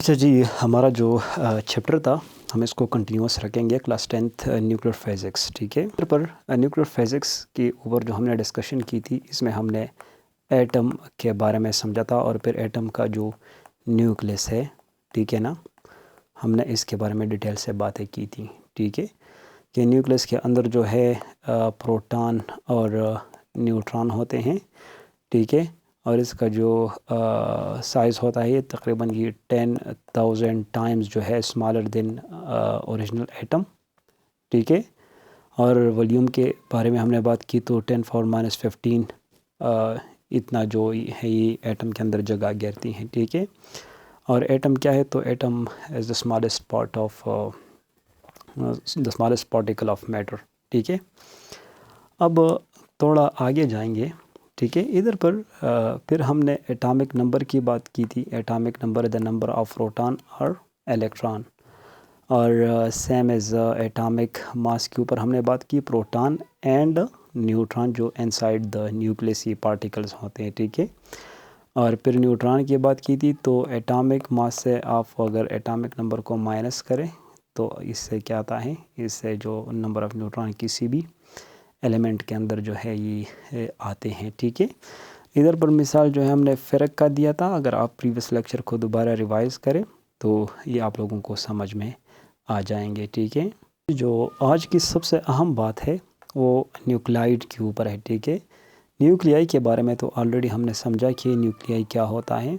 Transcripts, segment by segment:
اچھا جی، ہمارا جو چیپٹر تھا ہم اس کو کنٹینیوس رکھیں گے، کلاس 10th نیوکلیر فزکس، ٹھیک ہے۔ پر نیوکلیر فزکس کے اوپر جو ہم نے ڈسکشن کی تھی، اس میں ہم نے ایٹم کے بارے میں سمجھا تھا، اور پھر ایٹم کا جو نیوکلس ہے، ٹھیک ہے نا، ہم نے اس کے بارے میں ڈیٹیل سے باتیں کی تھی، ٹھیک ہے، کہ نیوکلس کے اندر جو ہے پروٹان اور نیوٹران ہوتے ہیں، ٹھیک ہے، اور اس کا جو سائز ہوتا ہے یہ تقریباً 10,000 ٹائمز جو ہے اسمالر دین اوریجنل ایٹم، ٹھیک ہے، اور والیوم کے بارے میں ہم نے بات کی تو 10⁻⁻15 اتنا جو ہے یہ ایٹم کے اندر جگہ گھیرتی ہیں، ٹھیک ہے۔ اور ایٹم کیا ہے؟ تو atom is the smallest part of the smallest particle of matter, ٹھیک ہے۔ اب تھوڑا آگے جائیں گے، ٹھیک ہے۔ ادھر پر پھر ہم نے ایٹامک نمبر کی بات کی تھی، atomic number the number of proton اور الیکٹران، اور سیم ایز ایٹامک ماس کے اوپر ہم نے بات کی، پروٹان اینڈ نیوٹران جو انسائڈ دا نیوکلس یہ پارٹیکلس ہوتے ہیں، ٹھیک ہے۔ اور پھر نیوٹران کی بات کی تھی، تو ایٹامک ماس سے آپ اگر ایٹامک نمبر کو مائنس کریں تو اس سے کیا آتا ہے؟ اس سے جو نمبر آف نیوٹران کسی بھی ایلیمنٹ کے اندر جو ہے یہ آتے ہیں، ٹھیک ہے۔ ادھر پر مثال جو ہے ہم نے فرق کا دیا تھا، اگر آپ پریویس لیکچر کو دوبارہ ریوائز کریں تو یہ آپ لوگوں کو سمجھ میں آ جائیں گے، ٹھیک ہے۔ جو آج کی سب سے اہم بات ہے وہ نیوکلائڈ کے اوپر ہے، ٹھیک ہے۔ نیوکلیائی کے بارے میں تو آلریڈی ہم نے سمجھا کہ نیوکلیائی کیا ہوتا ہے،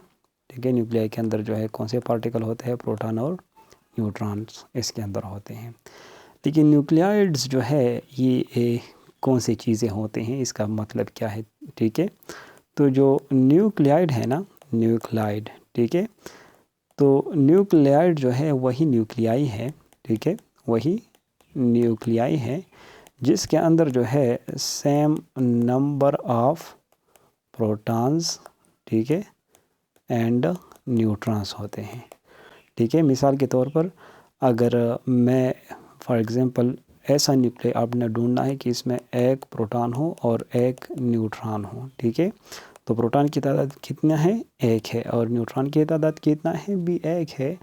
ٹھیک ہے۔ نیوکلیائی کے اندر جو ہے کون سے پارٹیکل ہوتے ہیں؟ پروٹان اور نیوٹرانس اس کے اندر ہوتے ہیں، لیکن نیوکلیائڈز جو ہے یہ کون سی چیزیں ہوتے ہیں، اس کا مطلب کیا ہے، ٹھیک ہے۔ تو جو نیوکلیائڈ ہے نا، نیوکلائڈ، ٹھیک ہے، تو نیوکلیائڈ جو ہے وہی نیوکلیائی ہے، ٹھیک ہے، وہی نیوکلیائی ہے جس کے اندر جو ہے سیم نمبر آف پروٹانز، ٹھیک ہے، اینڈ نیوٹرانس ہوتے ہیں، ٹھیک ہے۔ مثال کے طور پر اگر میں فار ایگزامپل ایسا نیوکلیائی آپ نے ڈھونڈنا ہے کہ اس میں ایک پروٹان ہو اور ایک نیوٹران ہو، ٹھیک ہے، تو پروٹان کی تعداد کتنا ہے؟ ایک ہے، اور نیوٹران کی تعداد کتنا ہے؟ بھی ایک ہے،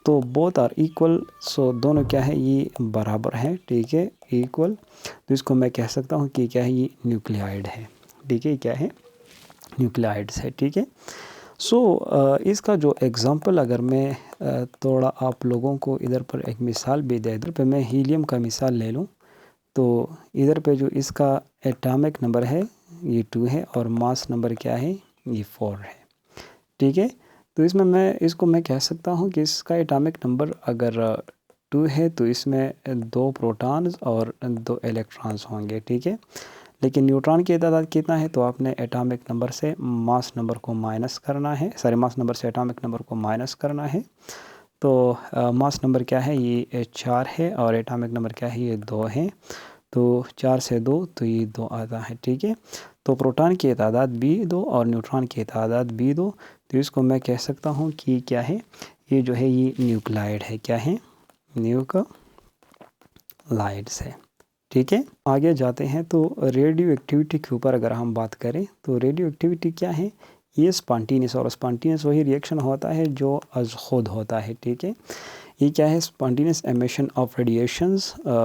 تو بوتھ آر ایکول، سو دونوں کیا ہے؟ یہ برابر ہے، ٹھیک ہے، ایکول، تو اس کو میں کہہ سکتا ہوں کہ کیا ہے؟ یہ نیوکلیائڈ ہے، ٹھیک ہے، کیا ہے؟ نیوکلیائڈس ہے، ٹھیک ہے۔ سو اس کا جو ایگزامپل اگر میں تھوڑا آپ لوگوں کو ادھر پر ایک مثال بھی دے دوں، ادھر پہ میں ہیلیم کا مثال لے لوں، تو ادھر پہ جو اس کا ایٹامک نمبر ہے یہ 2 ہے، اور ماس نمبر کیا ہے؟ یہ 4 ہے، ٹھیک ہے۔ تو اس میں اس کو میں کہہ سکتا ہوں کہ اس کا ایٹامک نمبر اگر 2 ہے تو اس میں 2 پروٹانز اور 2 الیکٹرانز ہوں گے، ٹھیک ہے۔ لیکن نیوٹران کی تعداد کتنا ہے؟ تو آپ نے ایٹامک نمبر سے ماس نمبر کو مائنس کرنا ہے، ماس نمبر سے ایٹامک نمبر کو مائنس کرنا ہے، تو ماس نمبر کیا ہے؟ یہ 4 ہے، اور ایٹامک نمبر کیا ہے؟ یہ 2 ہے، تو 4 سے 2 تو یہ 2 آتا ہے، ٹھیک ہے۔ تو پروٹان کی تعداد بھی 2 اور نیوٹران کی تعداد بھی 2، تو اس کو میں کہہ سکتا ہوں کہ یہ کیا ہے؟ یہ جو ہے یہ نیوکلائڈ ہے، کیا ہے؟ نیوکلائڈس ہے، ٹھیک ہے۔ آگے جاتے ہیں تو ریڈیو ایکٹیویٹی کے اوپر اگر ہم بات کریں تو ریڈیو ایکٹیویٹی کیا ہے؟ یہ اسپانٹینس، اور اسپانٹینس وہی ریئیکشن ہوتا ہے جو از خود ہوتا ہے، ٹھیک ہے۔ یہ کیا ہے؟ Spontaneous emission of radiations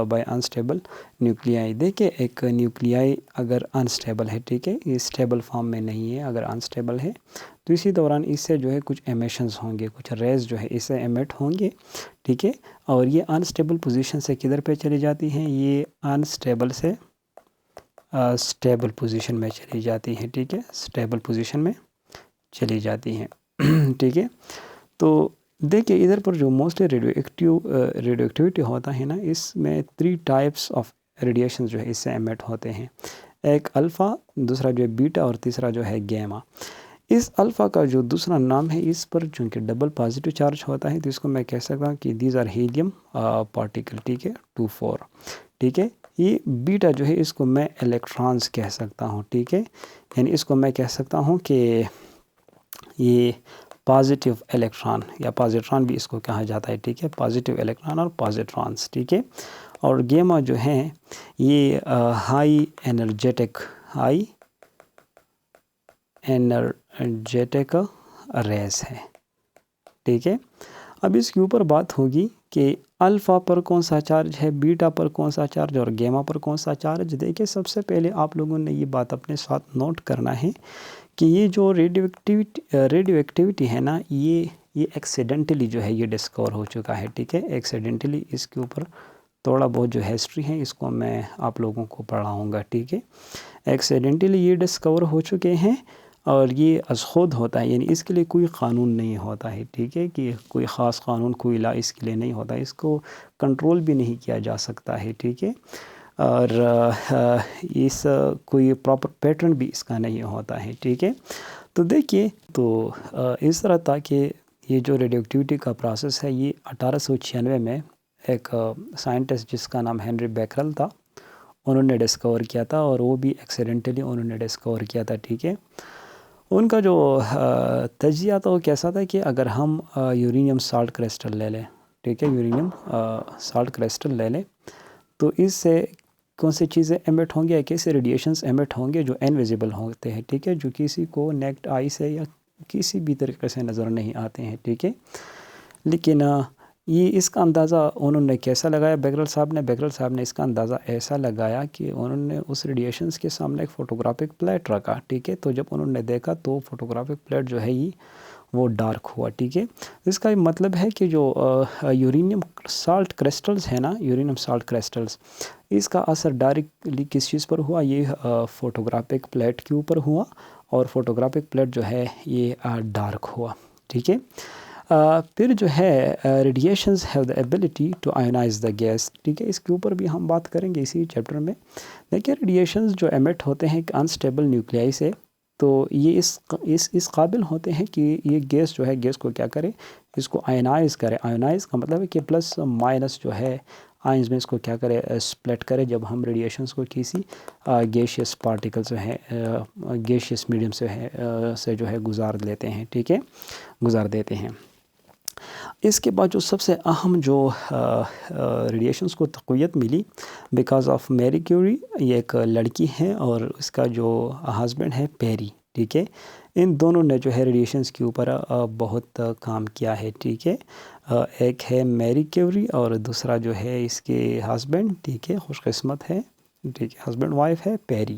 by unstable نیوکلیائی۔ دیکھیں ایک نیوکلیائی اگر انسٹیبل ہے، ٹھیک ہے، یہ اسٹیبل فارم میں نہیں ہے، اگر انسٹیبل ہے تو اسی دوران اس سے جو ہے کچھ ایمیشنز ہوں گے، کچھ ریز جو ہے اس سے ایمٹ ہوں گے، ٹھیک ہے، اور یہ انسٹیبل پوزیشن سے کدھر پہ چلی جاتی ہیں؟ یہ انسٹیبل سے اسٹیبل پوزیشن میں چلی جاتی ہیں، ٹھیک ہے، اسٹیبل پوزیشن میں چلی جاتی ہیں، ٹھیک ہے۔ تو دیکھیں ادھر پر جو موسٹلی ریڈیو ایکٹیویٹی ہوتا ہے نا، اس میں 3 ٹائپس آف ریڈیشن جو ہے اس سے ایمٹ ہوتے ہیں، ایک الفا، دوسرا جو ہے بیٹا، اور تیسرا جو ہے گیما۔ اس الفا کا جو دوسرا نام ہے، اس پر چونکہ ڈبل پازیٹیو چارج ہوتا ہے تو اس کو میں کہہ سکتا ہوں کہ دیز آر ہیلیم پارٹیکل، ٹھیک ہے، 2 4، ٹھیک ہے۔ یہ بیٹا جو ہے اس کو میں الیکٹرانز کہہ سکتا ہوں، ٹھیک ہے، یعنی اس کو میں کہہ سکتا ہوں کہ یہ پازیٹیو الیکٹران یا پازیٹران بھی اس کو کہا جاتا ہے، ٹھیک ہے، پازیٹیو الیکٹران اور پازیٹرانس، ٹھیک ہے۔ اور گیما جو ہیں یہ ہائی انرجیٹک ریس ہے، ٹھیک ہے. اب اس کے اوپر بات ہوگی کہ الفا پر کون سا چارج ہے، بیٹا پر کون سا چارج اور گیما پر کون سا چارج. دیکھیں سب سے پہلے آپ لوگوں نے یہ بات اپنے ساتھ نوٹ کرنا ہے کہ یہ جو ریڈیو ایکٹیویٹی ہے نا، یہ ایکسیڈنٹلی جو ہے یہ ڈسکور ہو چکا ہے. ٹھیک ہے، ایکسیڈنٹلی اس کے اوپر تھوڑا بہت جو ہسٹری ہے اس کو میں آپ لوگوں کو پڑھاؤں گا. ٹھیک ہے، ایکسیڈنٹلی یہ ڈسکور ہو چکے ہیں اور یہ از خود ہوتا ہے، یعنی اس کے لیے کوئی قانون نہیں ہوتا ہے. ٹھیک ہے، کہ کوئی خاص قانون کوئی لا اس کے لیے نہیں ہوتا، اس کو کنٹرول بھی نہیں کیا جا سکتا ہے. ٹھیک ہے، اور اس کوئی پراپر پیٹرن بھی اس کا نہیں ہوتا ہے. ٹھیک ہے، تو دیکھیے تو اس طرح تھا کہ یہ جو ریڈیو ایکٹیویٹی کا پروسیس ہے یہ 1896 میں ایک سائنٹسٹ جس کا نام ہنری بیکرل تھا انہوں نے ڈسکور کیا تھا، اور وہ بھی ایکسیڈنٹلی انہوں نے ڈسکور کیا تھا. ٹھیک ہے، ان کا جو تجزیہ تھا وہ کیسا تھا کہ اگر ہم یورینیم سالٹ کرسٹل لے لیں، ٹھیک ہے، یورینیم سالٹ کرسٹل لے لیں تو اس سے کون سی چیزیں ایمٹ ہوں گے یا کیسے ریڈیشنز ایمٹ ہوں گے جو انویزیبل ہوتے ہیں. ٹھیک ہے، جو کسی کو نیکڈ آئی سے یا کسی بھی طریقے سے نظر نہیں آتے ہیں. ٹھیک ہے، لیکن یہ اس کا اندازہ انہوں نے کیسا لگایا، بیکرل صاحب نے اس کا اندازہ ایسا لگایا کہ انہوں نے اس ریڈیشنز کے سامنے ایک فوٹوگرافک پلیٹ رکھا. ٹھیک ہے، تو جب انہوں نے دیکھا تو فوٹوگرافک پلیٹ جو ہے وہ ڈارک ہوا. ٹھیک ہے، اس کا مطلب ہے کہ جو یورینیم سالٹ کرسٹلز ہیں نا، یورینیم سالٹ کرسٹلز، اس کا اثر ڈائریکٹلی کس چیز پر ہوا، یہ فوٹوگرافک پلیٹ کے اوپر ہوا، اور فوٹوگرافک پلیٹ جو ہے یہ ڈارک ہوا. ٹھیک ہے، پھر جو ہے radiations have the ability to ionize the gas. ٹھیک ہے، اس کے اوپر بھی ہم بات کریں گے اسی چیپٹر میں. دیکھیے ریڈیشنز جو ایمٹ ہوتے ہیں کہ انسٹیبل نیوکلیائی سے، تو یہ اس قابل ہوتے ہیں کہ یہ گیس جو ہے گیس کو کیا کرے، اس کو آئونائز کرے. آئونائز کا مطلب ہے کہ پلس مائنس جو ہے آئنز میں اس کو کیا کرے، سپلٹ کرے جب ہم ریڈیشنز کو کسی گیشیس پارٹیکل جو ہے گیشیس میڈیم سے جو ہے گزار لیتے ہیں. ٹھیک ہے، گزار دیتے ہیں. اس کے بعد جو سب سے اہم جو ریڈیشنز کو تقویت ملی بیکاز آف میری کیوری، یہ ایک لڑکی ہے اور اس کا جو ہسبینڈ ہے پیری. ٹھیک ہے، ان دونوں نے جو ہے ریڈیشنز کے اوپر بہت کام کیا ہے. ٹھیک ہے، ایک ہے میری کیوری اور دوسرا جو ہے اس کے ہسبینڈ. ٹھیک ہے، خوش قسمت ہے. ٹھیک ہے، ہسبینڈ وائف ہے پیری.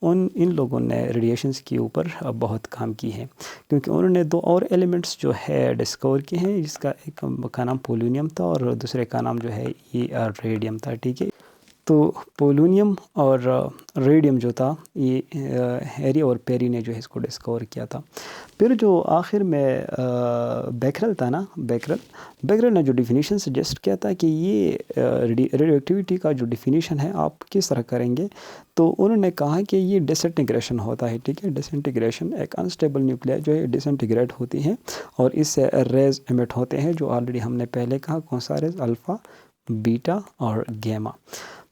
ان لوگوں نے ریڈیشنز کے اوپر بہت کام کی ہے، کیونکہ انہوں نے دو اور ایلیمنٹس جو ہے ڈسکور کیے ہیں، جس کا ایک کا نام پولونیم تھا اور دوسرے کا نام جو ہے یہ ریڈیم تھا. ٹھیک ہے، تو پولونیم اور ریڈیم جو تھا یہ ہیری اور پیری نے جو ہے اس کو ڈسکور کیا تھا. پھر جو آخر میں بیکرل تھا نا، بیکرل نے جو ڈیفینیشن سجیسٹ کیا تھا کہ یہ ریڈیو ایکٹیویٹی کا جو ڈیفینیشن ہے آپ کس طرح کریں گے، تو انہوں نے کہا کہ یہ ڈس انٹیگریشن ہوتا ہے. ٹھیک ہے، ڈس انٹیگریشن، ایک انسٹیبل نیوکلیائی جو ہے ڈس انٹیگریٹ ہوتی ہیں اور اس سے ریز ایمٹ ہوتے ہیں جو آلریڈی ہم نے پہلے کہا کون سا ریز، الفا، بیٹا اور گیما.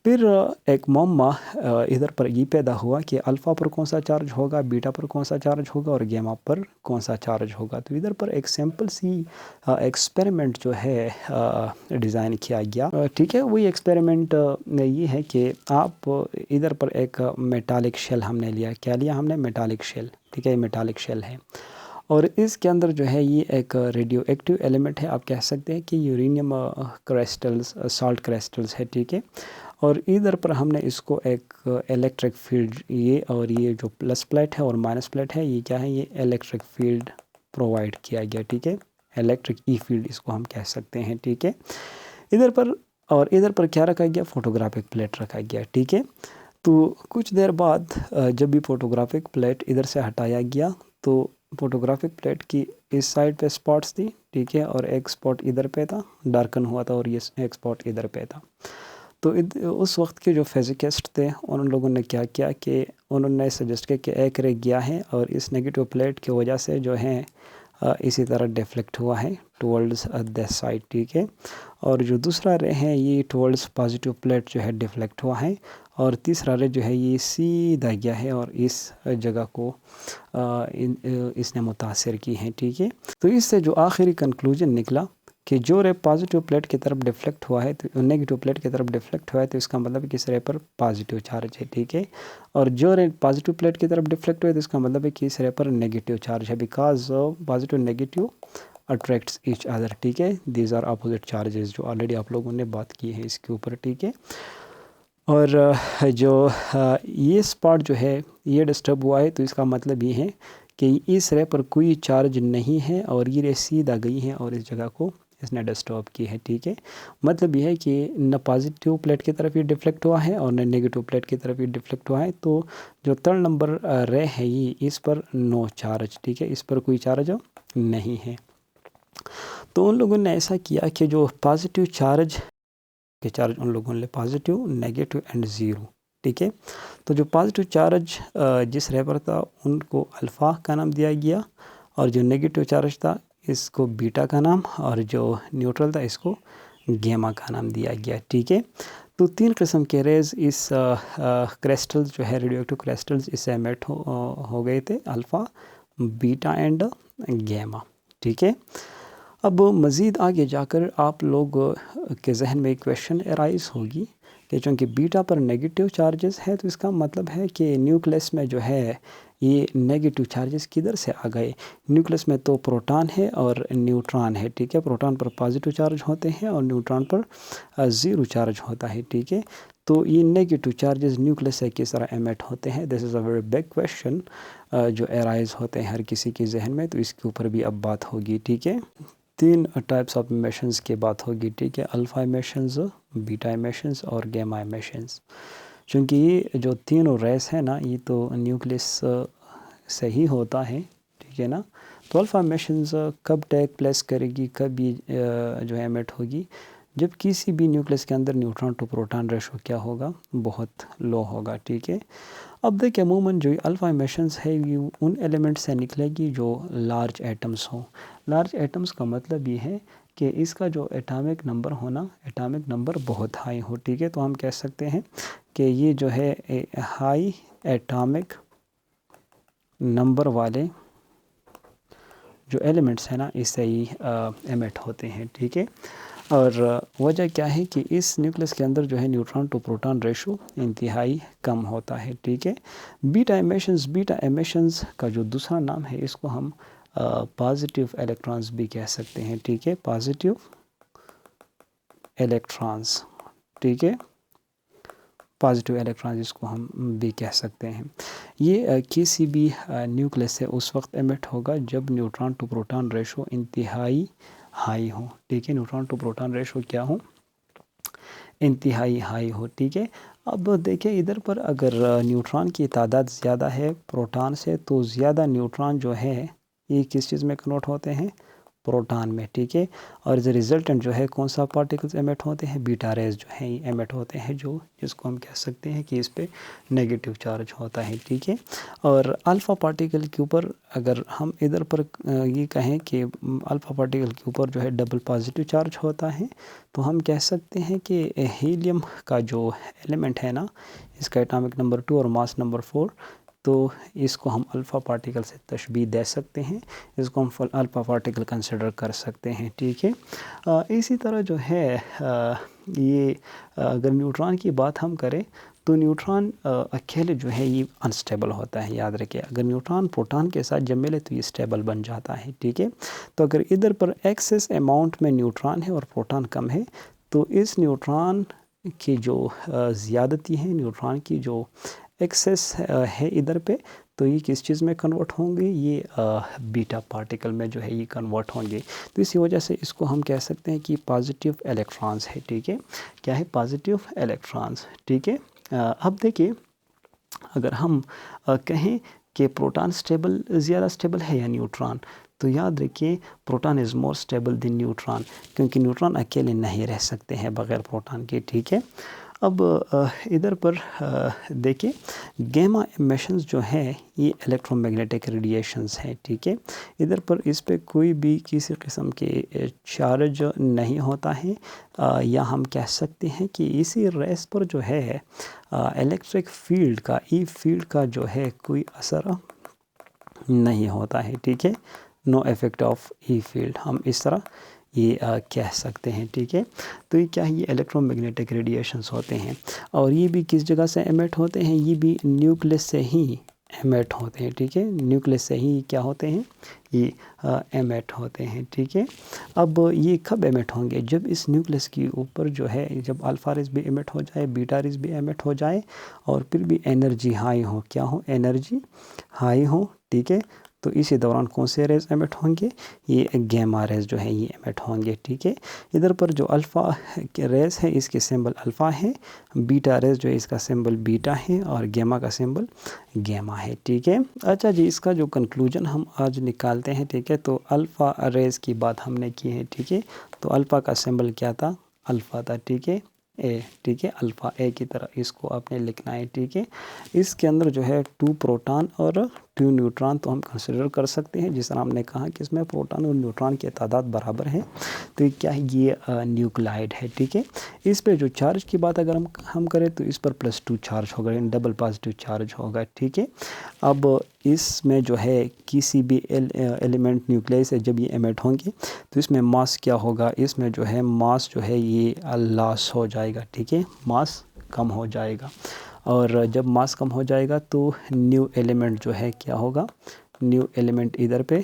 پھر ایک معمہ ادھر پر یہ پیدا ہوا کہ الفا پر کون سا چارج ہوگا، بیٹا پر کون سا چارج ہوگا اور گیما پر کون سا چارج ہوگا. تو ادھر پر ایک سمپل سی ایکسپیریمنٹ جو ہے ڈیزائن کیا گیا. ٹھیک ہے، وہی ایکسپیریمنٹ یہ ہے کہ آپ ادھر پر ایک میٹالک شیل ہم نے لیا. کیا لیا ہم نے؟ Metallic shell. ٹھیک ہے، میٹالک شیل ہے اور اس کے اندر جو ہے یہ ایک ریڈیو ایکٹیو ایلیمنٹ ہے. آپ کہہ سکتے ہیں کہ یورینیم کرسٹلز، سالٹ کرسٹلز ہے. ٹھیک ہے، اور ادھر پر ہم نے اس کو ایک الیکٹرک فیلڈ، یہ اور یہ جو پلس پلیٹ ہے اور مائنس پلیٹ ہے یہ کیا ہے، یہ الیکٹرک فیلڈ پرووائڈ کیا گیا. ٹھیک ہے، الیکٹرک ای فیلڈ اس کو ہم کہہ سکتے ہیں. ٹھیک ہے، ادھر پر اور ادھر پر کیا رکھا گیا، فوٹوگرافک پلیٹ رکھا گیا. ٹھیک ہے، تو کچھ دیر بعد جب بھی فوٹوگرافک پلیٹ ادھر سے ہٹایا گیا تو فوٹوگرافک پلیٹ کی اس سائڈ پہ سپاٹس تھی. ٹھیک ہے، اور ایک سپاٹ ادھر پہ تھا، ڈارکن ہوا تھا، اور یہ ایک سپاٹ ادھر پہ تھا. تو اس وقت کے جو فزکسٹ تھے ان لوگوں نے کیا کیا کہ انہوں نے سجیسٹ کیا کہ ایک رے گیا ہے اور اس نیگیٹو پلیٹ کی وجہ سے جو ہے اسی طرح ڈیفلیکٹ ہوا ہے ٹورڈز دس سائڈ. ٹھیک ہے، اور جو دوسرا رے ہے یہ ٹورڈز پازیٹیو پلیٹ جو ہے ڈیفلیکٹ ہوا ہے، اور تیسرا رے جو ہے یہ سیدھا گیا ہے اور اس جگہ کو اس نے متاثر کی ہے. ٹھیک ہے، تو اس سے جو آخری کنکلوژن نکلا کہ جو رے پازیٹیو پلیٹ کی طرف ڈیفلیکٹ ہوا ہے تو نیگیٹو پلیٹ کی طرف ڈیفلیکٹ ہوا ہے تو اس کا مطلب ہے کہ اس رے پر پازیٹیو چارج ہے. ٹھیک ہے، اور جو رے پازیٹیو پلیٹ کی طرف ڈیفلیکٹ ہوا ہے تو اس کا مطلب ہے کہ اس رے پر نیگیٹیو چارج ہے، because positive negative attracts each other, ٹھیک ہے. دیز آر اپوزٹ چارجز، جو آلریڈی آپ لوگوں نے بات کی ہے اس کے اوپر، ٹھیک ہے. اور جو یہ اسپاٹ جو ہے یہ ڈسٹرب ہوا ہے تو اس کا مطلب یہ ہے کہ اس رے پر کوئی چارج نہیں ہے اور یہ رے سیدھا گئی ہے اور اس جگہ کو اس نے ڈسٹرب کی ہے، ٹھیک ہے. مطلب یہ ہے کہ نہ پازیٹیو پلیٹ کی طرف یہ ڈیفلیکٹ ہوا ہے اور نہ نیگیٹو پلیٹ کی طرف یہ ڈیفلیکٹ ہوا ہے. تو جو 3rd نمبر رے ہے یہ اس پر نو چارج، ٹھیک ہے، اس پر کوئی چارج نہیں ہے. تو ان لوگوں نے ایسا کیا کہ جو پازیٹیو چارج کے چارج ان لوگوں نے پازیٹیو، نیگیٹو اینڈ زیرو، ٹھیک ہے. تو جو پازیٹیو چارج جس رے پر تھا ان کو الفا کا نام دیا گیا، اور جو نیگیٹو چارج تھا اس کو بیٹا کا نام، اور جو نیوٹرل تھا اس کو گیما کا نام دیا گیا، ٹھیک ہے. تو 3 قسم کے ریز اس کرسٹلز جو ہے ریڈیو ایکٹیو کرسٹلز اس سے ایمٹ ہو گئے تھے، الفا، بیٹا اینڈ گیما، ٹھیک ہے. اب مزید آگے جا کر آپ لوگ کے ذہن میں ایک کویشچن ارائز ہوگی کہ چونکہ بیٹا پر نیگیٹو چارجز ہے تو اس کا مطلب ہے کہ نیوکلس میں جو ہے یہ نیگیٹو چارجز کدھر سے آ گئے. نیوکلس میں تو پروٹان ہے اور نیوٹران ہے، ٹھیک ہے. پروٹان پر پازیٹیو چارج ہوتے ہیں اور نیوٹران پر زیرو چارج ہوتا ہے، ٹھیک ہے. تو یہ نیگیٹو چارجز نیوکلس سے کس طرح ایمٹ ہوتے ہیں؟ دس از اے ویری بگ کویشچن جو ارائز ہوتے ہیں ہر کسی کے ذہن میں، تو اس کے اوپر بھی اب بات ہوگی، ٹھیک ہے. 3 ٹائپس آف ایمیشنز کی بات ہوگی، ٹھیک ہے. الفا ایمیشنز، بیٹا ایمیشنز اور گیما ایمیشنز. چونکہ یہ جو تینوں ریس ہیں نا یہ تو نیوکلس سے ہی ہوتا ہے، ٹھیک ہے نا. تو الفا ایمیشنز کب ٹیک پلیس کرے گی، کب یہ جو ہے ایمٹ ہوگی؟ جب کسی بھی نیوکلس کے اندر نیوٹران ٹو پروٹان ریشو کیا ہوگا؟ بہت لو ہوگا، ٹھیک ہے. اب دیکھیں عموماً جو الفا ایمیشنز ہے یہ ان ایلیمنٹ سے نکلے گی جو لارج ایٹمز ہوں. لارج ایٹمز کا مطلب یہ ہے کہ اس کا جو ایٹامک نمبر ہونا، ایٹامک نمبر بہت ہائی ہو، ٹھیک ہے. تو ہم کہہ سکتے ہیں کہ یہ جو ہے ہائی ایٹامک نمبر والے جو ایلیمنٹس ہیں نا اس سے ہی ایمٹ ہوتے ہیں، ٹھیک ہے. اور وجہ کیا ہے کہ اس نیوکلس کے اندر جو ہے نیوٹران ٹو پروٹان ریشو انتہائی کم ہوتا ہے، ٹھیک ہے. بیٹا ایمیشنز کا جو دوسرا نام ہے اس کو ہم پازیٹیو الیکٹرانز بھی کہہ سکتے ہیں، ٹھیک ہے. پازیٹیو الیکٹرانز، ٹھیک ہے. پازیٹیو الیکٹرانز اس کو ہم بھی کہہ سکتے ہیں. یہ کسی بھی نیوکلس سے اس وقت ایمٹ ہوگا جب نیوٹران ٹو پروٹان ریشو انتہائی ہائی ہو، ٹھیک ہے. نیوٹران ٹو پروٹان ریشو کیا ہو؟ انتہائی ہائی ہو، ٹھیک ہے. اب دیکھیں ادھر پر اگر نیوٹران کی تعداد زیادہ ہے پروٹان سے تو زیادہ نیوٹران جو ہے یہ کس چیز میں کنورٹ ہوتے ہیں؟ پروٹان میں، ٹھیک ہے. اور ایز اے ریزلٹنٹ جو ہے کون سا پارٹیکلز ایمٹ ہوتے ہیں؟ بیٹا ریز جو ہیں یہ ایمٹ ہوتے ہیں، جو جس کو ہم کہہ سکتے ہیں کہ اس پہ نیگیٹو چارج ہوتا ہے، ٹھیک ہے. اور الفا پارٹیکل کے اوپر اگر ہم ادھر پر یہ کہیں کہ الفا پارٹیکل کے اوپر جو ہے ڈبل پازیٹیو چارج ہوتا ہے تو ہم کہہ سکتے ہیں کہ ہیلیم کا جو ایلیمنٹ ہے نا اس کا ایٹامک نمبر 2 اور ماس نمبر 4، تو اس کو ہم الفا پارٹیکل سے تشبیہ دے سکتے ہیں، اس کو ہم الفا پارٹیکل کنسیڈر کر سکتے ہیں، ٹھیک ہے. اسی طرح جو ہے یہ اگر نیوٹران کی بات ہم کریں تو نیوٹران اکیلے جو ہے یہ انسٹیبل ہوتا ہے، یاد رکھیں. اگر نیوٹران پروٹان کے ساتھ جب ملے تو یہ اسٹیبل بن جاتا ہے، ٹھیک ہے. تو اگر ادھر پر ایکسس اماؤنٹ میں نیوٹران ہے اور پروٹان کم ہے تو اس نیوٹران کی جو زیادتی ہے، نیوٹران کی جو ایکسس ہے ادھر پہ، تو یہ کس چیز میں کنورٹ ہوں گے؟ یہ بیٹا پارٹیکل میں جو ہے یہ کنورٹ ہوں گے. تو اسی وجہ سے اس کو ہم کہہ سکتے ہیں کہ پازیٹیو الیکٹرانز ہے، ٹھیک ہے. کیا ہے؟ پازیٹیو الیکٹرانز، ٹھیک ہے. اب دیکھیں اگر ہم کہیں کہ پروٹان زیادہ اسٹیبل ہے یا نیوٹران، تو یاد رکھیے پروٹان از مور اسٹیبل دین نیوٹران، کیونکہ نیوٹران اکیلے نہیں رہ سکتے ہیں بغیر پروٹان کے، ٹھیک ہے. اب ادھر پر دیکھیں گیما ایمیشنز جو ہے یہ الیکٹرو میگنیٹک ریڈیشنز ہیں، ٹھیک ہے. ادھر پر اس پہ کوئی بھی کسی قسم کے چارج نہیں ہوتا ہے، یا ہم کہہ سکتے ہیں کہ اسی ریس پر جو ہے الیکٹرک فیلڈ کا، ای فیلڈ کا جو ہے کوئی اثر نہیں ہوتا ہے، ٹھیک ہے. نو ایفیکٹ آف ای فیلڈ، ہم اس طرح یہ کہہ سکتے ہیں، ٹھیک ہے. تو یہ کیا ہے؟ یہ الیکٹرو میگنیٹک ریڈیشنز ہوتے ہیں، اور یہ بھی کس جگہ سے ایمٹ ہوتے ہیں؟ یہ بھی نیوکلس سے ہی ایمیٹ ہوتے ہیں، ٹھیک ہے، نیوکلس سے ہی کیا ہوتے ہیں، یہ ایمیٹ ہوتے ہیں، ٹھیک ہے۔ اب یہ کب ایمیٹ ہوں گے؟ جب اس نیوکلس کے اوپر جو ہے جب الفا ریز بھی ایمیٹ ہو جائے، بیٹا ریز بھی ایمیٹ ہو جائے اور پھر بھی انرجی ہائی ہو، کیا ہو، انرجی ہائی ہو، ٹھیک ہے، تو اسی دوران کون سے ریز ایمیٹ ہوں گے؟ یہ گیما ریز جو ہے یہ ایمیٹ ہوں گے، ٹھیک ہے۔ ادھر پر جو الفا ریز ہے اس کے سمبل الفا ہے، بیٹا ریز جو ہے اس کا سمبل بیٹا ہے اور گیما کا سمبل گیما ہے، ٹھیک ہے۔ اچھا جی، اس کا جو کنکلوژن ہم آج نکالتے ہیں، ٹھیک ہے، تو الفا ریز کی بات ہم نے کی ہے، ٹھیک ہے، تو الفا کا سمبل کیا تھا؟ الفا تھا، ٹھیک ہے، اے، ٹھیک ہے، الفا اے کی طرح اس کو آپ نے لکھنا ہے، ٹھیک ہے۔ اس کے اندر جو ہے 2 پروٹان اور 2 نیوٹران تو ہم کنسیڈر کر سکتے ہیں، جس طرح ہم نے کہا کہ اس میں پروٹان اور نیوٹران کی تعداد برابر ہے، تو کیا ہے، یہ نیوکلائڈ ہے، ٹھیک ہے۔ اس پہ جو چارج کی بات اگر ہم کریں تو اس پر +2 چارج ہوگا، یعنی ڈبل پازیٹیو چارج ہوگا، ٹھیک ہے۔ اب اس میں جو ہے کسی بھی ایلیمنٹ نیوکلیس سے جب یہ ایمیٹ ہوں گے تو اس میں ماس کیا ہوگا؟ اس میں جو ہے ماس جو ہے یہ لاس ہو جائے گا، ٹھیک ہے، ماس کم ہو جائے گا، اور جب ماس کم ہو جائے گا تو نیو ایلیمنٹ جو ہے کیا ہوگا؟ نیو ایلیمنٹ ادھر پہ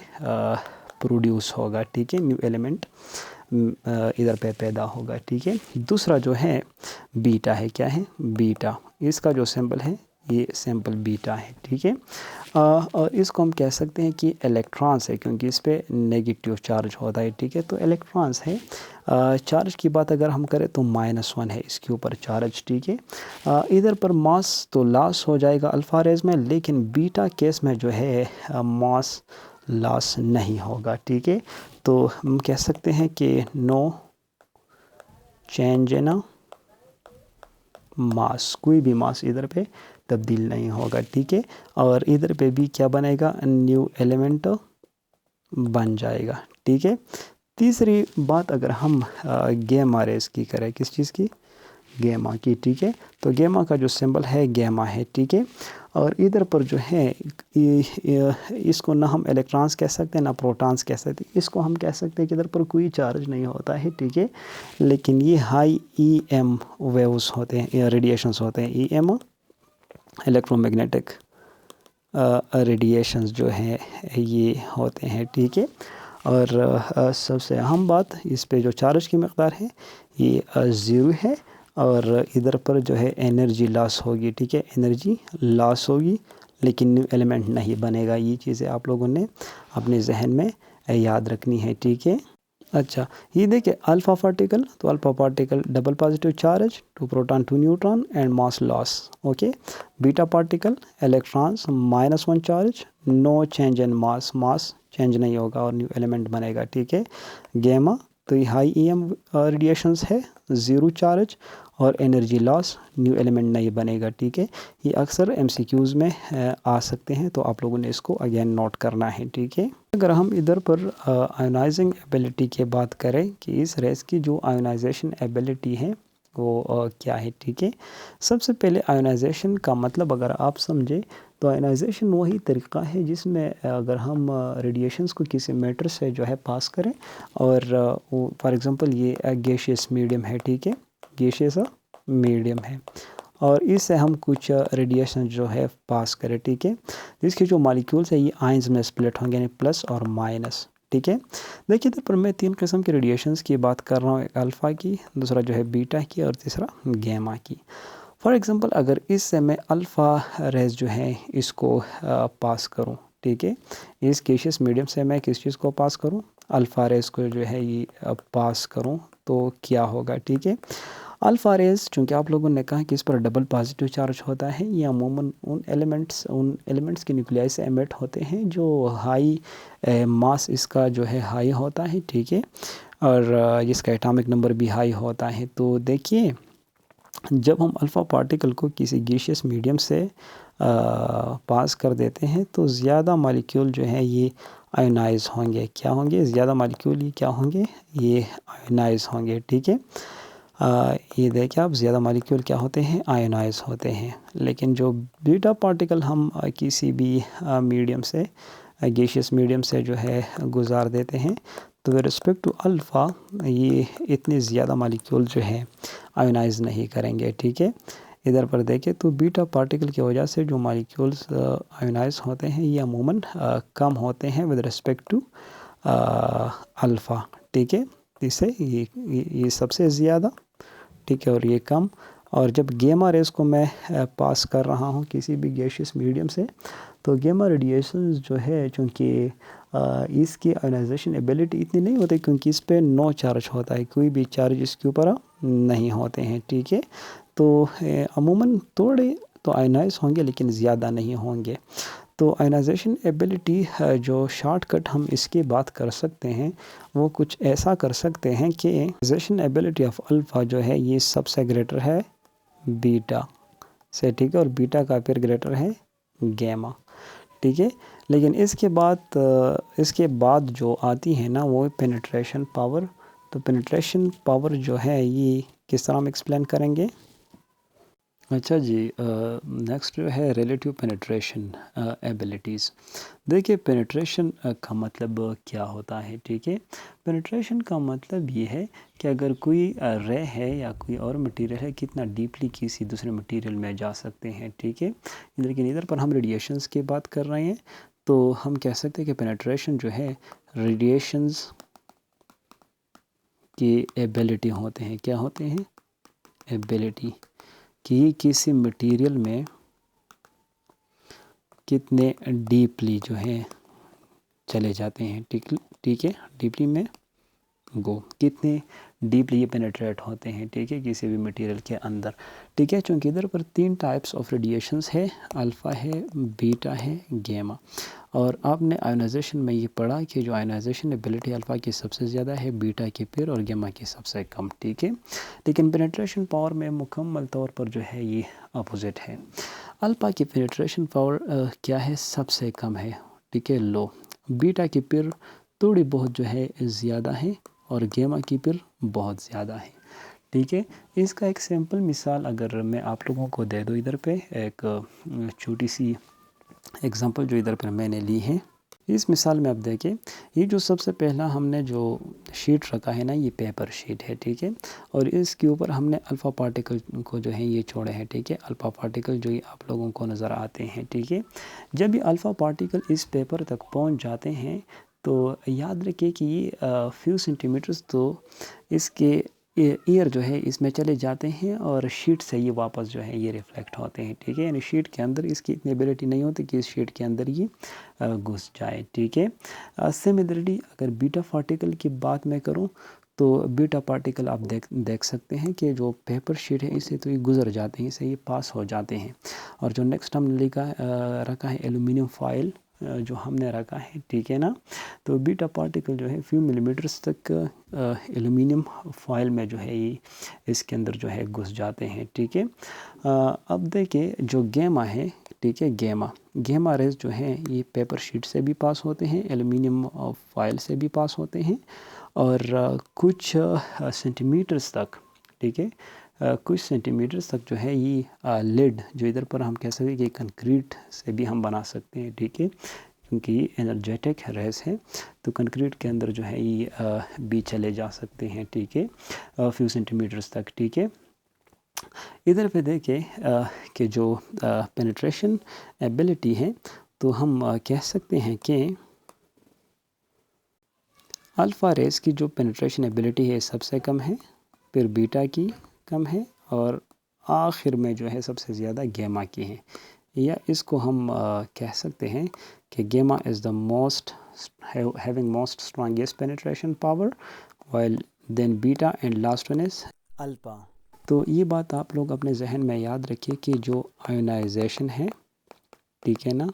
پروڈیوس ہوگا، ٹھیک ہے، نیو ایلیمنٹ ادھر پہ پیدا ہوگا، ٹھیک ہے۔ دوسرا جو ہے بیٹا ہے، کیا ہے؟ بیٹا، اس کا جو سمبل ہے یہ سمبل بیٹا ہے، ٹھیک ہے۔ اور اس کو ہم کہہ سکتے ہیں کہ الیکٹرانس ہے، کیونکہ اس پہ نیگیٹیو چارج ہوتا ہے، ٹھیک ہے، تو الیکٹرانس ہے۔ چارج کی بات اگر ہم کریں تو -1 ہے اس کے اوپر چارج، ٹھیک ہے۔ ادھر پر ماس تو لاس ہو جائے گا الفا ریز میں، لیکن بیٹا کیس میں جو ہے ماس لاس نہیں ہوگا، ٹھیک ہے۔ تو ہم کہہ سکتے ہیں کہ نو چینج ان ماس، کوئی بھی ماس ادھر پہ تبدیل نہیں ہوگا، ٹھیک ہے، اور ادھر پہ بھی کیا بنے گا؟ نیو ایلیمنٹ بن جائے گا، ٹھیک ہے۔ تیسری بات اگر ہم گیما ریز کی کریں، کس چیز کی؟ گیما کی، ٹھیک ہے، تو گیما کا جو سمبل ہے گیما ہے، ٹھیک ہے، اور ادھر پر جو ہے اس کو نہ ہم الیکٹرانس کہہ سکتے ہیں نہ پروٹانس کہہ سکتے ہیں، اس کو ہم کہہ سکتے ہیں کہ ادھر پر کوئی چارج نہیں ہوتا ہے، ٹھیک ہے، لیکن یہ ہائی ای ایم ویوز ہوتے ہیں، ریڈیشنز ہوتے ہیں، E M electro magnetic radiations جو ہیں یہ ہوتے ہیں، ٹھیک ہے۔ اور سب سے اہم بات اس پہ جو چارج کی مقدار ہے یہ 0 ہے، اور ادھر پر جو ہے انرجی لاس ہوگی، ٹھیک ہے، انرجی لاس ہوگی، لیکن نیو ایلیمنٹ نہیں بنے گا۔ یہ چیزیں آپ لوگوں نے اپنے ذہن میں یاد رکھنی ہے، ٹھیک ہے۔ اچھا، یہ دیکھیں الفا پارٹیکل، تو alpha particle double positive charge, 2 proton 2 neutron and mass loss, okay. Beta particle electrons -1 charge, no change in mass, mass change نہیں ہوگا اور نیو ایلیمنٹ بنے گا، ٹھیک ہے۔ گیما تو یہ ہائی ای ایم ریڈیشنز ہے، 0 چارج اور انرجی لاس، نیو ایلیمنٹ نہیں بنے گا، ٹھیک ہے۔ یہ اکثر ایم سی کیوز میں آ سکتے ہیں، تو آپ لوگوں نے اس کو اگین نوٹ کرنا ہے، ٹھیک ہے۔ اگر ہم ادھر پر آئونائزنگ ایبیلٹی کی بات کریں کہ اس ریز کی جو آئونائزیشن ایبیلٹی ہے وہ کیا ہے، ٹھیک ہے۔ سب سے پہلے آئونائزیشن کا مطلب اگر آپ سمجھیں تو آئونائزیشن وہی طریقہ ہے جس میں اگر ہم ریڈیشنز کو کسی میٹر سے جو ہے پاس کریں، اور فار ایگزامپل یہ گیشیس میڈیم ہے، ٹھیک ہے، گیشیس میڈیم ہے، اور اس سے ہم کچھ ریڈیشن جو ہے پاس کریں، ٹھیک ہے، جس کے جو مالیکیولس ہے یہ آئنز میں سپلٹ ہوں گے، یعنی پلس اور مائنس، ٹھیک ہے۔ دیکھیے تو پر میں 3 قسم کے ریڈیشنز کی بات کر رہا ہوں، ایک الفا کی، دوسرا جو ہے بیٹا کی، اور تیسرا گیما کی۔ فار ایگزامپل اگر اس سے میں الفا ریز جو ہے اس کو پاس کروں، ٹھیک ہے، اس گیشیس میڈیم سے میں کس چیز کو پاس کروں؟ الفا ریز کو جو ہے یہ پاس کروں تو کیا ہوگا، ٹھیک ہے۔ الفا ریز چونکہ آپ لوگوں نے کہا کہ اس پر ڈبل پازیٹیو چارج ہوتا ہے، یہ عموماً ان ایلیمنٹس کے نیوکلیائی سے ایمیٹ ہوتے ہیں جو ہائی ماس اس کا جو ہے ہائی ہوتا ہے، ٹھیک ہے، اور جس کا ایٹامک نمبر بھی ہائی ہوتا ہے۔ تو دیکھیے جب ہم الفا پارٹیکل کو کسی گیشیس میڈیم سے پاس کر دیتے ہیں تو زیادہ مالیکیول جو ہے یہ آئونائز ہوں گے، کیا ہوں گے؟ زیادہ مالیکیول یہ کیا ہوں گے؟ یہ آئونائز ہوں گے، ٹھیک ہے۔ یہ دیکھیں آپ، زیادہ مالیکیول کیا ہوتے ہیں؟ آئونائز ہوتے ہیں، لیکن جو بیٹا پارٹیکل ہم کسی بھی میڈیم سے گیشیس میڈیم سے جو ہے گزار دیتے ہیں تو ود رسپیکٹ ٹو الفا یہ اتنے زیادہ مالیکیول جو ہے آئونائز نہیں کریں گے، ٹھیک ہے۔ ادھر پر دیکھیں تو بیٹا پارٹیکل کی وجہ سے جو مالیکیولز آئونائز ہوتے ہیں یہ عموماً کم ہوتے ہیں ود ریسپیکٹ ٹو الفا، ٹھیک ہے، اس سے یہ سب سے زیادہ، ٹھیک ہے، اور یہ کم. اور جب گیما ریز کو میں پاس کر رہا ہوں کسی بھی گیشیس میڈیم سے، تو گیما ریڈیشنز جو ہے چونکہ اس کی آئونائزیشن ایبیلٹی اتنی نہیں ہوتی کیونکہ اس پہ نو چارج ہوتا ہے، کوئی بھی چارج اس کے اوپر نہیں ہوتے ہیں، ٹھیک ہے. تو عموماً تھوڑے تو آئونائز ہوں گے لیکن زیادہ نہیں ہوں گے. تو آئونائزیشن ایبیلٹی جو شارٹ کٹ ہم اس کی بات کر سکتے ہیں وہ کچھ ایسا کر سکتے ہیں کہ آئونائزیشن ایبیلٹی آف الفا جو ہے یہ سب سے گریٹر ہے بیٹا سے، ٹھیک ہے، اور بیٹا کا پھر گریٹر ہے گیما، ٹھیک ہے. لیکن اس کے بعد جو آتی ہے نا وہ پینیٹریشن پاور. تو پینیٹریشن پاور جو ہے یہ کس طرح ہم ایکسپلین کریں گے؟ اچھا جی، نیکسٹ جو ہے ریلیٹیو پینیٹریشن ایبیلٹیز. دیکھیے پینیٹریشن کا مطلب کیا ہوتا ہے، ٹھیک ہے. پینیٹریشن کا مطلب یہ ہے کہ اگر کوئی رے ہے یا کوئی اور مٹیریل ہے کتنا ڈیپلی کسی دوسرے مٹیریل میں جا سکتے ہیں، ٹھیک ہے. لیکن ادھر پر ہم ریڈیشنز کی بات کر رہے ہیں تو ہم کہہ سکتے ہیں کہ پینیٹریشن جو ہے ریڈیشنز کی ایبیلٹی ہوتے ہیں. کیا ہوتے ہیں؟ ایبیلٹی، کہ یہ کسی مٹیریل میں کتنے ڈیپلی جو ہے چلے جاتے ہیں، ٹھیک ہے، ڈیپلی میں کتنے ڈیپلی یہ پینیٹریٹ ہوتے ہیں، ٹھیک ہے، کسی بھی مٹیریل کے اندر، ٹھیک ہے. چونکہ ادھر پر 3 ٹائپس آف ریڈیشنز ہے، الفا ہے، بیٹا ہے، گیما. اور آپ نے آئونائزیشن میں یہ پڑھا کہ جو آئونائزیشن ایبیلٹی الفا کی سب سے زیادہ ہے، بیٹا کی پھر، اور گیما کی سب سے کم، ٹھیک ہے. لیکن پینیٹریشن پاور میں مکمل طور پر جو ہے یہ اپوزٹ ہے. الفا کی پینیٹریشن پاور کیا ہے؟ سب سے کم ہے، ٹھیک ہے، لو. بیٹا کی پھر تھوڑی بہت جو ہے زیادہ ہے، اور گیما کی پھر بہت زیادہ ہے، ٹھیک ہے. اس کا ایک سمپل مثال اگر میں آپ لوگوں کو دے دوں، ادھر پہ ایک چھوٹی سی ایگزامپل جو ادھر پہ میں نے لی ہے. اس مثال میں آپ دیکھیں، یہ جو سب سے پہلا ہم نے جو شیٹ رکھا ہے نا یہ پیپر شیٹ ہے، ٹھیک ہے، اور اس کے اوپر ہم نے الفا پارٹیکل کو جو ہے یہ چھوڑے ہیں، ٹھیک ہے. الفا پارٹیکل جو یہ آپ لوگوں کو نظر آتے ہیں، ٹھیک ہے. جب یہ الفا پارٹیکل اس پیپر تک پہنچ جاتے ہیں تو یاد رکھیے کہ یہ فیو سینٹی میٹرز تو اس کے ایئر جو ہے اس میں چلے جاتے ہیں اور شیٹ سے یہ واپس جو ہے یہ ریفلیکٹ ہوتے ہیں، ٹھیک ہے. یعنی شیٹ کے اندر اس کی اتنی ایبیلٹی نہیں ہوتی کہ اس شیٹ کے اندر یہ گھس جائے، ٹھیک ہے. سملرلی اگر بیٹا پارٹیکل کی بات میں کروں تو بیٹا پارٹیکل آپ دیکھ سکتے ہیں کہ جو پیپر شیٹ ہے اس سے تو یہ گزر جاتے ہیں، اس سے یہ پاس ہو جاتے ہیں. اور جو نیکسٹ ہم نے رکھا ہے ایلومینیم فائل جو ہم نے رکھا ہے، ٹھیک ہے نا. تو بیٹا پارٹیکل جو ہے فیو ملی میٹرز تک ایلومینیم فائل میں جو ہے یہ اس کے اندر جو ہے گھس جاتے ہیں، ٹھیک ہے. اب دیکھیں جو گیما ہے، ٹھیک ہے، گیما ریز جو ہیں یہ پیپر شیٹ سے بھی پاس ہوتے ہیں، ایلومینیم فائل سے بھی پاس ہوتے ہیں، اور کچھ سینٹی میٹرز تک، ٹھیک ہے، کچھ سینٹی میٹرز تک جو ہے یہ لیڈ جو ادھر پر ہم کہہ سکتے ہیں کہ کنکریٹ سے بھی ہم بنا سکتے ہیں، ٹھیک ہے، کیونکہ یہ انرجیٹک ریز ہے تو کنکریٹ کے اندر جو ہے یہ بھی چلے جا سکتے ہیں، ٹھیک ہے، فیو سینٹی میٹرز تک، ٹھیک ہے. ادھر پہ دیکھیں کہ جو پینیٹریشن ایبیلٹی ہے تو ہم کہہ سکتے ہیں کہ الفا ریز کی جو پینیٹریشن ایبیلٹی ہے سب سے کم ہے، پھر بیٹا کی کم ہے، اور آخر میں جو ہے سب سے زیادہ گیما کی ہے. یا اس کو ہم کہہ سکتے ہیں کہ گیما از دا having most strongest penetration power while then beta and last one is alpha. تو یہ بات آپ لوگ اپنے ذہن میں یاد رکھیے کہ جو آئونائزیشن ہے، ٹھیک ہے نا،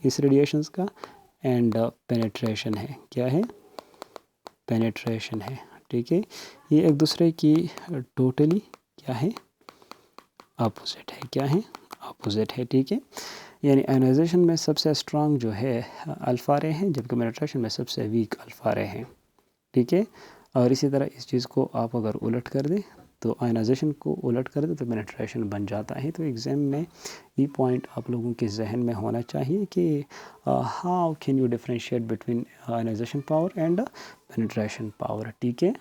اس ریڈیشنز کا، اینڈ پینیٹریشن ہے، کیا ہے؟ پینیٹریشن ہے، ٹھیک ہے. یہ ایک دوسرے کی ٹوٹلی کیا ہے؟ اپوزٹ ہے. کیا ہے؟ اپوزٹ ہے، ٹھیک ہے. یعنی آئونائزیشن میں سب سے اسٹرانگ جو ہے الفا رے ہیں، جبکہ پینیٹریشن میں سب سے ویک الفا رے ہیں، ٹھیک ہے. اور اسی طرح اس چیز کو آپ اگر الٹ کر دیں تو آئونائزیشن کو الٹ کر دیں تو پینیٹریشن بن جاتا ہے. تو ایگزام میں یہ پوائنٹ آپ لوگوں کے ذہن میں ہونا چاہیے کہ how can you differentiate between ionisation power and penetration power, ٹھیک ہے.